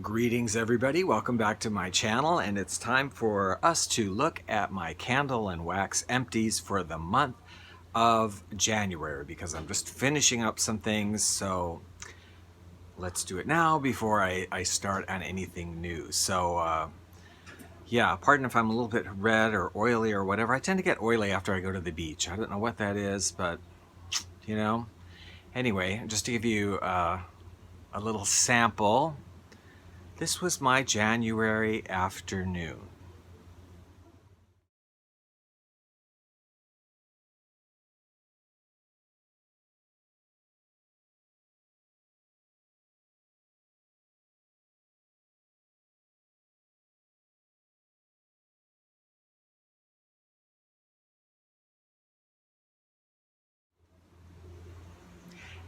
Greetings everybody, welcome back to my channel, and it's time for us to look at my candle and wax empties for the month of January because I'm just finishing up some things, so let's do it now before I start on anything new. So yeah, pardon if I'm a little bit red or oily or whatever. I tend to get oily after I go to the beach. I don't know what that is, but you know. Anyway, just to give you a little sample, this was my January afternoon.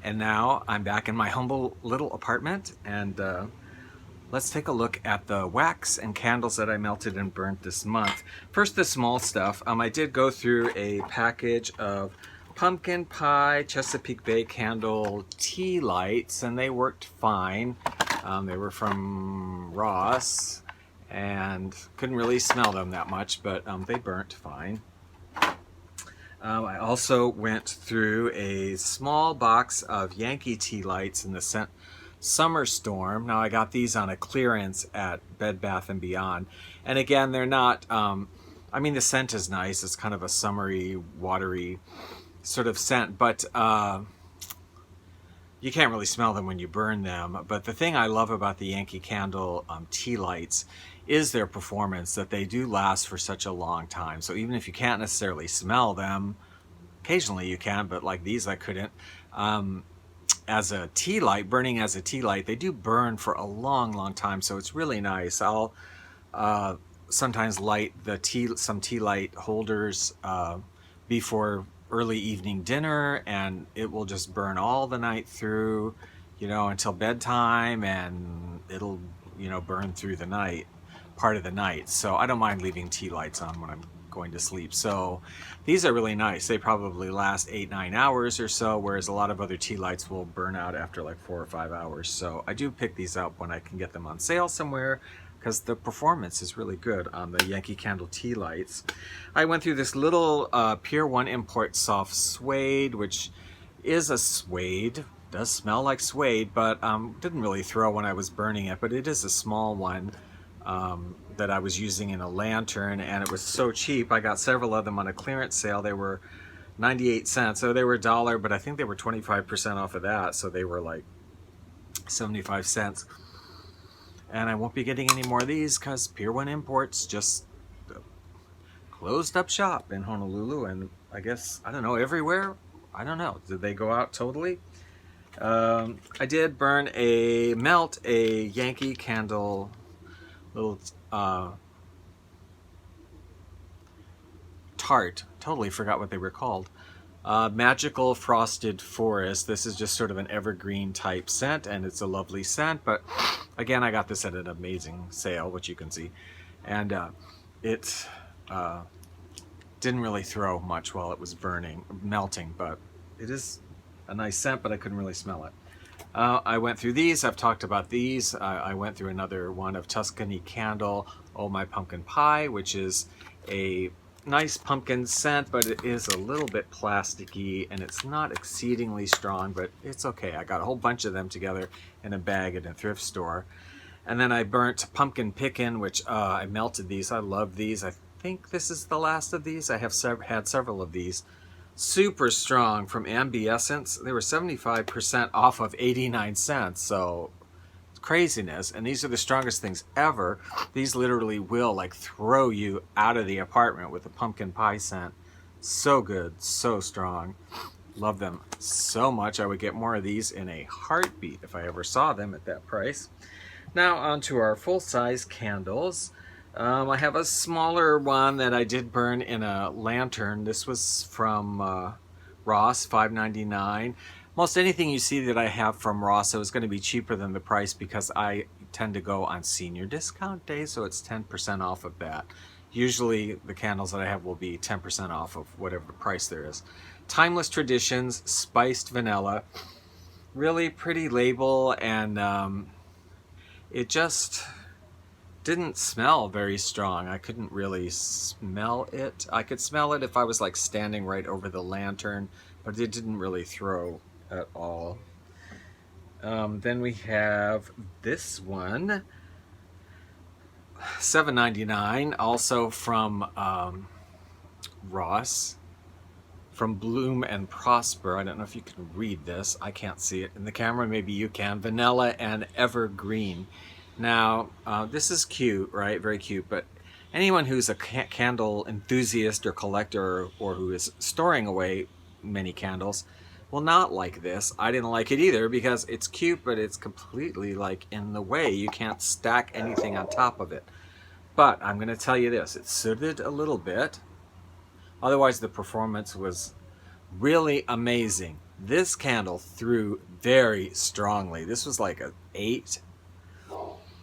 And now I'm back in my humble little apartment, and let's take a look at the wax and candles that I melted and burnt this month. First, the small stuff. I did go through a package of pumpkin pie Chesapeake Bay candle tea lights, and they worked fine. They were from Ross, and couldn't really smell them that much, but they burnt fine. I also went through a small box of Yankee tea lights in the scent Summer Storm. Now I got these on a clearance at Bed Bath & Beyond. And again, they're not, I mean, the scent is nice. It's kind of a summery, watery sort of scent, but you can't really smell them when you burn them. But the thing I love about the Yankee Candle tea lights is their performance, that they do last for such a long time. So even if you can't necessarily smell them, occasionally you can, but like these I couldn't. As a tea light, burning as a tea light, they do burn for a long time, so it's really nice. I'll sometimes light some tea light holders before early evening dinner, and it will just burn all the night through, until bedtime, and it'll, burn through the night, part of the night. So I don't mind leaving tea lights on when I'm going to sleep. So these are really nice. They probably last 8-9 hours or so, whereas a lot of other tea lights will burn out after like 4 or 5 hours. So I do pick these up when I can get them on sale somewhere, because the performance is really good on the Yankee Candle tea lights. I went through this little Pier 1 Import soft suede, which is a suede. Does smell like suede, but didn't really throw when I was burning it. But it is a small one that I was using in a lantern, and it was so cheap. I got several of them on a clearance sale. They were 98 cents, so they were $1, but I think they were 25% off of that, so they were like 75 cents. And I won't be getting any more of these because Pier 1 Imports just closed up shop in Honolulu, and I guess, I don't know, everywhere? I don't know. Did they go out totally? I did melt a Yankee Candle little tart. Totally forgot what they were called. Magical Frosted Forest. This is just sort of an evergreen type scent, and it's a lovely scent, but again, I got this at an amazing sale, which you can see, and it didn't really throw much while it was melting, but it is a nice scent, but I couldn't really smell it. I went through these. I've talked about these. I went through another one of Tuscany Candle, Oh My Pumpkin Pie, which is a nice pumpkin scent, but it is a little bit plasticky, and it's not exceedingly strong, but it's okay. I got a whole bunch of them together in a bag at a thrift store. And then I burnt Pumpkin Pickin', which I melted these. I love these. I think this is the last of these. I have had several of these. Super strong, from Ambiessence. They were 75% off of 89 cents, so craziness. And these are the strongest things ever. These literally will like throw you out of the apartment with a pumpkin pie scent. So good, so strong. Love them so much. I would get more of these in a heartbeat if I ever saw them at that price. Now on to our full-size candles. I have a smaller one that I did burn in a lantern. This was from Ross, $5.99. Most anything you see that I have from Ross, it was going to be cheaper than the price because I tend to go on senior discount day, so it's 10% off of that. Usually the candles that I have will be 10% off of whatever the price there is. Timeless Traditions, Spiced Vanilla. Really pretty label, and it just didn't smell very strong. I couldn't really smell it. I could smell it if I was like standing right over the lantern, but it didn't really throw at all. Then we have this one, $7.99, also from Ross, from Bloom and Prosper. I don't know if you can read this. I can't see it in the camera. Maybe you can. Vanilla and Evergreen. Now, this is cute, right? Very cute, but anyone who's a candle enthusiast or collector, or who is storing away many candles, will not like this. I didn't like it either because it's cute, but it's completely like in the way. You can't stack anything on top of it. But I'm going to tell you this, it sooted a little bit. Otherwise, the performance was really amazing. This candle threw very strongly. This was like an 8.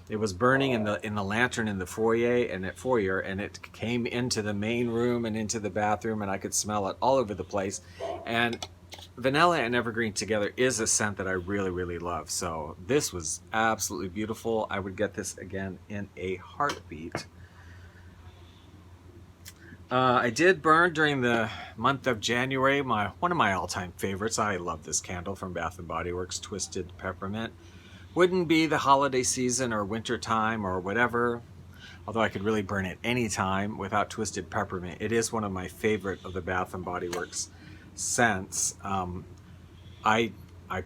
It was burning in the lantern in the foyer, and it came into the main room and into the bathroom, and I could smell it all over the place. And vanilla and evergreen together is a scent that I really, really love. So this was absolutely beautiful. I would get this again in a heartbeat. I did burn during the month of January one of my all-time favorites. I love this candle from Bath & Body Works, Twisted Peppermint. Wouldn't be the holiday season or winter time or whatever, although I could really burn it any time without Twisted Peppermint. It is one of my favorite of the Bath & Body Works scents. I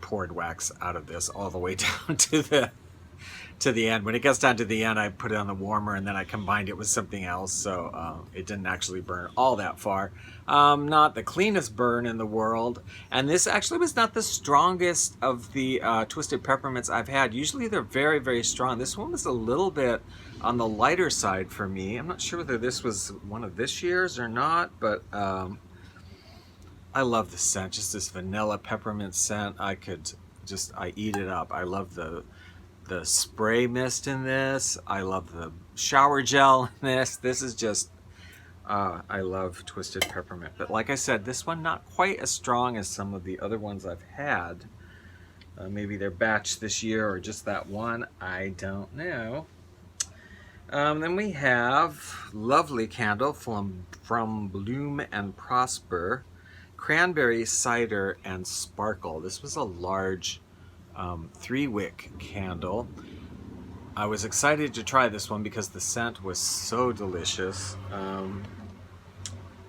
poured wax out of this all the way down to the end. When it gets down to the end, I put it on the warmer, and then I combined it with something else, so it didn't actually burn all that far. Not the cleanest burn in the world, and this actually was not the strongest of the Twisted Peppermints I've had. Usually they're very, very strong. This one was a little bit on the lighter side for me. I'm not sure whether this was one of this year's or not, but I love the scent, just this vanilla peppermint scent. I eat it up. I love the spray mist in this. I love the shower gel in this. This is just, I love Twisted Peppermint. But like I said, this one not quite as strong as some of the other ones I've had. Maybe their batch this year or just that one. I don't know. Then we have lovely candle from Bloom and Prosper. Cranberry Cider and Sparkle. This was a large 3-wick candle. I was excited to try this one because the scent was so delicious. Let's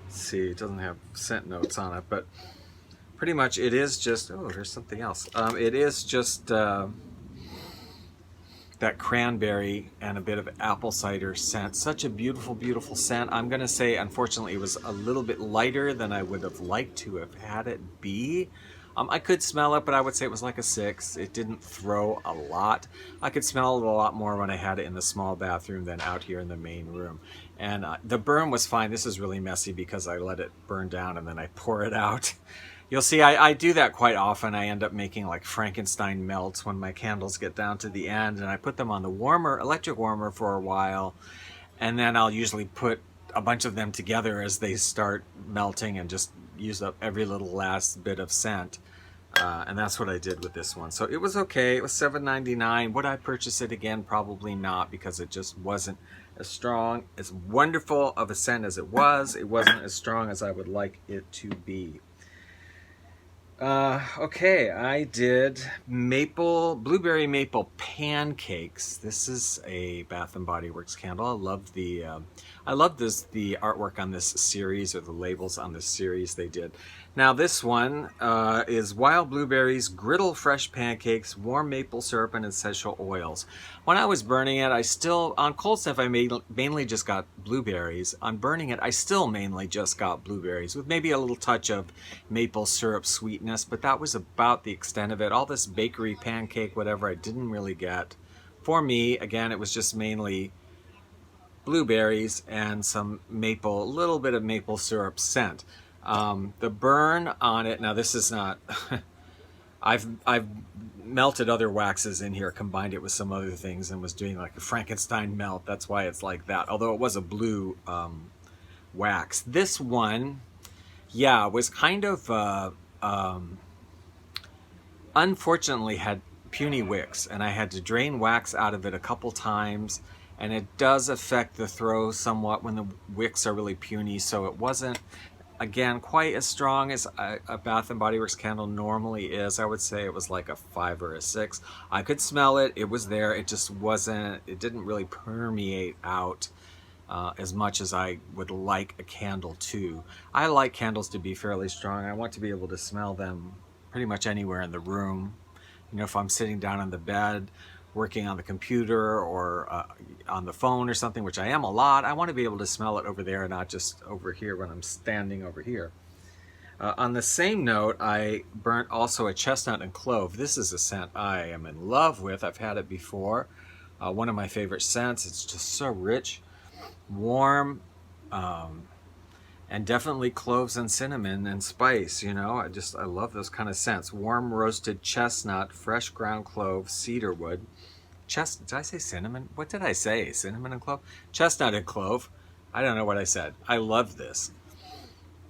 see, it doesn't have scent notes on it, but pretty much it is just, oh, there's something else. It is just that cranberry and a bit of apple cider scent. Such a beautiful, beautiful scent. I'm gonna say, unfortunately, it was a little bit lighter than I would have liked to have had it be. I could smell it, but I would say it was like a 6. It didn't throw a lot. I could smell it a lot more when I had it in the small bathroom than out here in the main room. And the burn was fine. This is really messy because I let it burn down and then I pour it out. You'll see I do that quite often. I end up making like Frankenstein melts when my candles get down to the end, and I put them on the electric warmer for a while, and then I'll usually put a bunch of them together as they start melting and just use up every little last bit of scent. And that's what I did with this one. So it was okay. It was $7.99. Would I purchase it again? Probably not, because it just wasn't as strong, as wonderful of a scent as it was. It wasn't as strong as I would like it to be. Okay, I did blueberry maple pancakes. This is a Bath & Body Works candle. I love the artwork on this series, or the labels on this series they did. Now this one is wild blueberries, griddle fresh pancakes, warm maple syrup, and essential oils. When I was burning it, on cold stuff I mainly just got blueberries. On burning it, I still mainly just got blueberries, with maybe a little touch of maple syrup sweetness, but that was about the extent of it. All this bakery pancake, whatever, I didn't really get. For me, again, it was just mainly blueberries and some maple, a little bit of maple syrup scent. The burn on it, now this is not, I've melted other waxes in here, combined it with some other things, and was doing like a Frankenstein melt. That's why it's like that, although it was a blue wax. This one, yeah, was kind of, unfortunately had puny wicks, and I had to drain wax out of it a couple times, and it does affect the throw somewhat when the wicks are really puny, so it wasn't, again, quite as strong as a Bath & Body Works candle normally is. I would say it was like a 5 or a 6. I could smell it, it was there, it just wasn't, it didn't really permeate out as much as I would like a candle to. I like candles to be fairly strong. I want to be able to smell them pretty much anywhere in the room. You know, if I'm sitting down on the bed, working on the computer or on the phone or something, which I am a lot, I want to be able to smell it over there and not just over here when I'm standing over here. On the same note, I burnt also a chestnut and clove. This is a scent I am in love with. I've had it before. One of my favorite scents. It's just so rich, warm, and definitely cloves and cinnamon and spice. You know, I love those kind of scents. Warm roasted chestnut, fresh ground clove, cedar wood. Did I say cinnamon? What did I say? Cinnamon and clove? Chestnut and clove. I don't know what I said. I love this.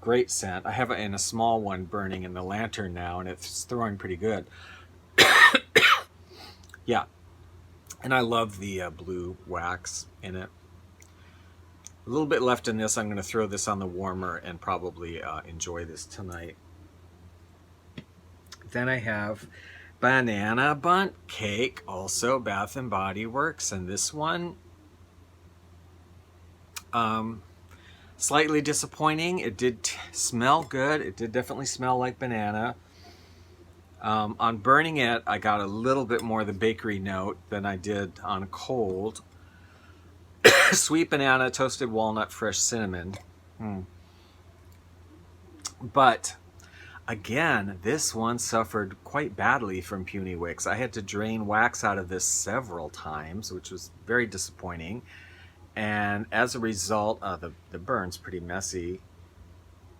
Great scent. I have it in a small one burning in the lantern now, and it's throwing pretty good. Yeah. And I love the blue wax in it. A little bit left in this. I'm going to throw this on the warmer and probably enjoy this tonight. Then I have Banana Bundt Cake, also Bath & Body Works, and this one, slightly disappointing. It did smell good. It did definitely smell like banana. On burning it, I got a little bit more of the bakery note than I did on cold. Sweet banana, toasted walnut, fresh cinnamon. But again, this one suffered quite badly from puny wicks. I had to drain wax out of this several times, which was very disappointing. And as a result, the burn's pretty messy.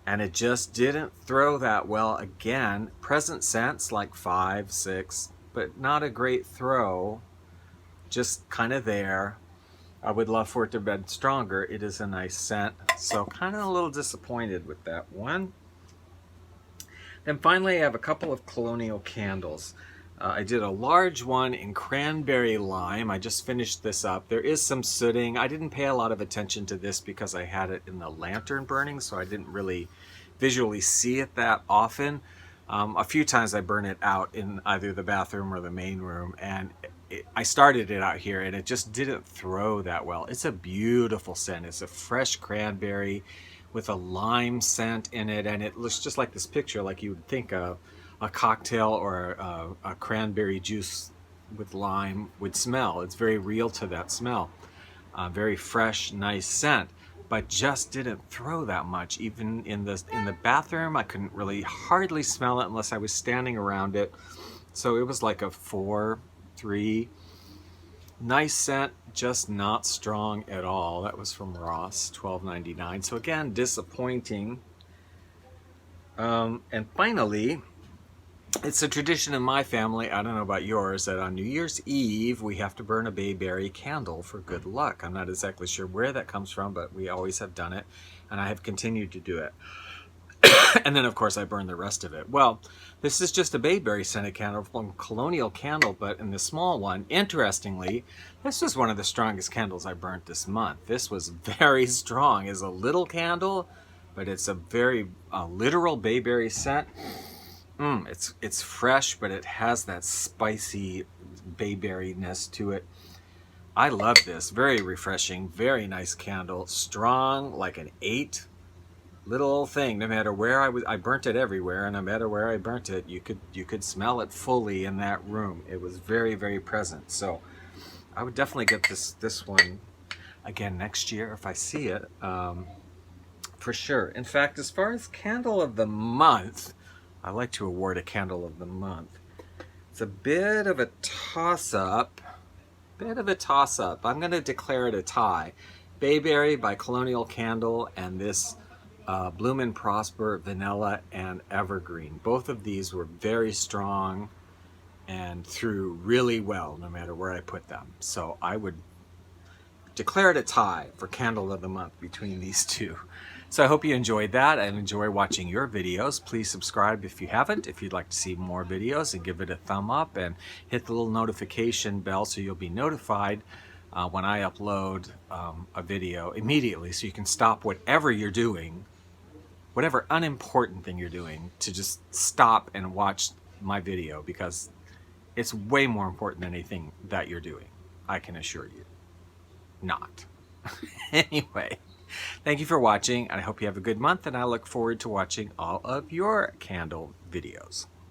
And it just didn't throw that well. Again, present scents like 5, 6, but not a great throw. Just kind of there. I would love for it to have been stronger. It is a nice scent. So kind of a little disappointed with that one. Then finally, I have a couple of colonial candles. I did a large one in cranberry lime. I just finished this up. There is some sooting. I didn't pay a lot of attention to this because I had it in the lantern burning, so I didn't really visually see it that often. A few times I burn it out in either the bathroom or the main room, and I started it out here and it just didn't throw that well. It's a beautiful scent. It's a fresh cranberry with a lime scent in it, and it looks just like this picture, like you would think a cocktail or a cranberry juice with lime would smell. It's very real to that smell. Very fresh, nice scent, but just didn't throw that much. Even in the bathroom, I couldn't really hardly smell it unless I was standing around it. So it was like a 4, 3. Nice scent, just not strong at all. That was from Ross, $12.99. So again, disappointing. And finally, it's a tradition in my family, I don't know about yours, that on New Year's Eve we have to burn a bayberry candle for good luck. I'm not exactly sure where that comes from, but we always have done it, and I have continued to do it. And then, of course, I burn the rest of it. Well, this is just a bayberry scented candle from Colonial Candle, but in the small one, interestingly, this was one of the strongest candles I burnt this month. This was very strong. It's a little candle, but it's a very literal bayberry scent. It's fresh, but it has that spicy bayberryness to it. I love this. Very refreshing, very nice candle. Strong, like an 8. Little old thing. No matter where I burnt it everywhere, and no matter where I burnt it, you could smell it fully in that room. It was very, very present. So I would definitely get this one again next year if I see it, for sure. In fact, as far as candle of the month, I like to award a candle of the month. It's a bit of a toss-up. I'm going to declare it a tie. Bayberry by Colonial Candle and this Bloom and Prosper Vanilla and Evergreen. Both of these were very strong and threw really well no matter where I put them. So I would declare it a tie for Candle of the Month between these two. So I hope you enjoyed that and enjoy watching your videos. Please subscribe if you haven't, if you'd like to see more videos, and give it a thumb up and hit the little notification bell so you'll be notified when I upload a video immediately, so you can stop whatever you're doing, whatever unimportant thing you're doing, to just stop and watch my video, because it's way more important than anything that you're doing. I can assure you. Not. Anyway, thank you for watching, and I hope you have a good month, and I look forward to watching all of your candle videos.